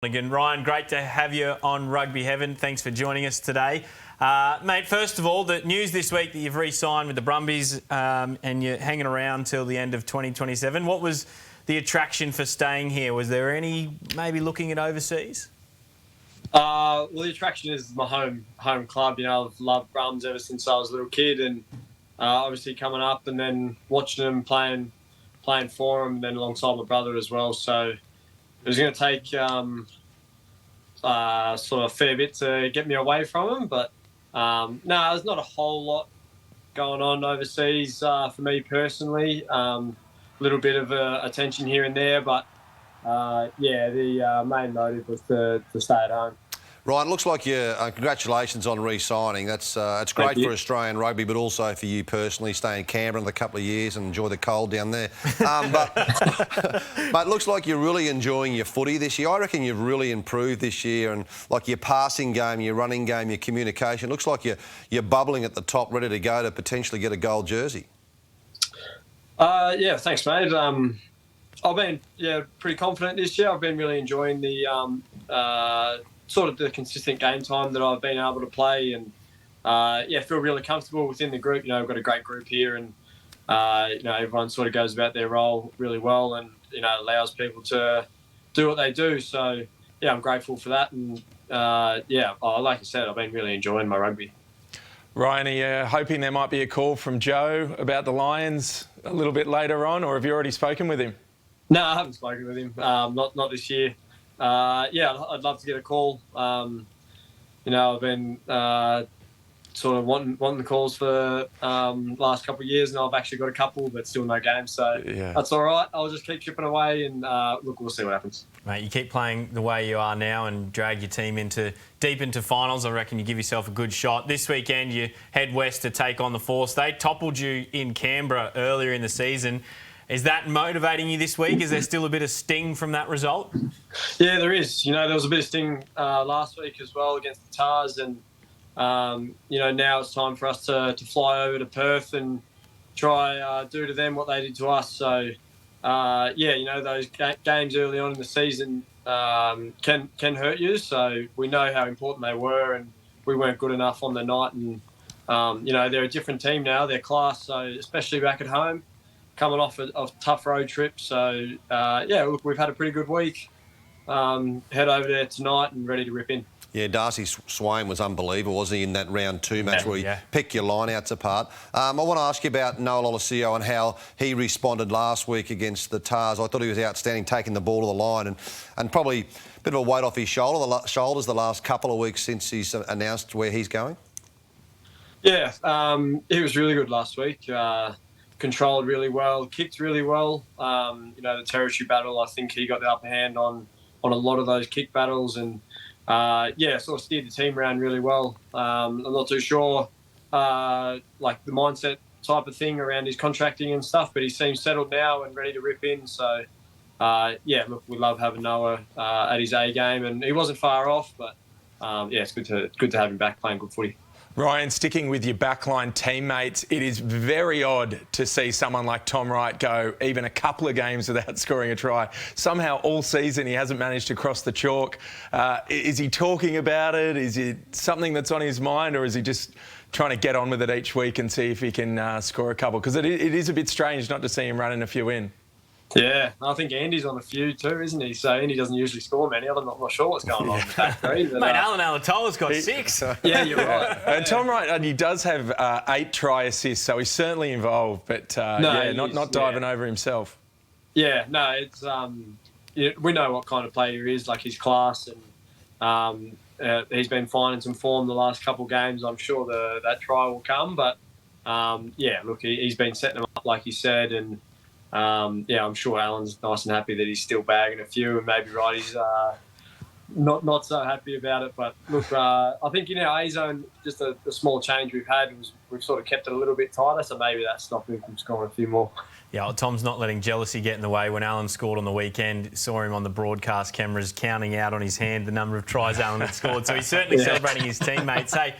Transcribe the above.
Lonergan. Ryan, great to have you on Rugby Heaven. Thanks for joining us today. Mate, first of all, the news this week that you've re-signed with the Brumbies and you're hanging around till the end of 2027. What was the attraction for staying here? Was there any maybe looking at overseas? Well, the attraction is my home club. You know, I've loved Brums ever since I was a little kid, and obviously coming up and then watching them playing for them, and then alongside my brother as well. So it was going to take sort of a fair bit to get me away from them, but no, there's not a whole lot going on overseas for me personally. A little bit of attention here and there, but the main motive was to stay at home. Ryan, looks like you. Congratulations on re-signing. It's great for Australian rugby, but also for you personally. Stay in Canberra in a couple of years and enjoy the cold down there. But it looks like you're really enjoying your footy this year. I reckon you've really improved this year, and like your passing game, your running game, your communication. Looks like you're bubbling at the top, ready to go to potentially get a gold jersey. Yeah, thanks, mate. I've been pretty confident this year. I've been really enjoying the sort of the consistent game time that I've been able to play, and feel really comfortable within the group. You know, we've got a great group here, and everyone sort of goes about their role really well, and allows people to do what they do. So yeah, I'm grateful for that, and like I said, I've been really enjoying my rugby. Ryan, are you hoping there might be a call from Joe about the Lions a little bit later on, or have you already spoken with him? No, I haven't spoken with him. Not this year. I'd love to get a call. I've been sort of wanting the calls for the last couple of years, and I've actually got a couple, but still no games. So That's all right. I'll just keep chipping away, and we'll see what happens. Mate, you keep playing the way you are now and drag your team deep into finals. I reckon you give yourself a good shot. This weekend you head west to take on the Force. They toppled you in Canberra earlier in the season. Is that motivating you this week? Is there still a bit of sting from that result? Yeah, there is. There was a bit of sting last week as well against the Tars, and now it's time for us to fly over to Perth and try do to them what they did to us. So those games early on in the season can hurt you. So we know how important they were, and we weren't good enough on the night. And they're a different team now. They're class. So especially back at home, coming off a tough road trip. So, we've had a pretty good week. Head over there tonight and ready to rip in. Yeah, Darcy Swain was unbelievable, wasn't he, in that round 2 match where he picked your lineouts apart. I want to ask you about Noah Lolesio and how he responded last week against the Tars. I thought he was outstanding, taking the ball to the line and probably a bit of a weight off his shoulders the last couple of weeks since he's announced where he's going. Yeah, he was really good last week. Controlled really well, kicked really well. The territory battle, I think he got the upper hand on a lot of those kick battles, and sort of steered the team around really well. I'm not too sure like the mindset type of thing around his contracting and stuff, but he seems settled now and ready to rip in. So we love having Noah at his A game, and he wasn't far off, but it's good to have him back playing good footy. Ryan, sticking with your backline teammates, it is very odd to see someone like Tom Wright go even a couple of games without scoring a try. Somehow all season he hasn't managed to cross the chalk. Is he talking about it? Is it something that's on his mind, or is he just trying to get on with it each week and see if he can score a couple? Because it is a bit strange not to see him running a few in. Yeah, I think Andy's on a few too, isn't he? So Andy doesn't usually score many. I'm not sure what's going on. Mate, Alan Alatola's got 6. Yeah, you're right. And Tom Wright, and he does have 8 try assists, so he's certainly involved, but not diving over himself. Yeah, no, it's we know what kind of player he is, like his class, and he's been finding some form the last couple of games. I'm sure that try will come, but he's been setting them up like you said, and I'm sure Alan's nice and happy that he's still bagging a few, and maybe Wrighty's not so happy about it. But look, I think in our A zone, just a small change we've had was we've sort of kept it a little bit tighter, so maybe that stopped him from scoring a few more. Yeah, well, Tom's not letting jealousy get in the way. When Alan scored on the weekend, saw him on the broadcast cameras counting out on his hand the number of tries Alan had scored. So he's certainly celebrating his teammates. Hey,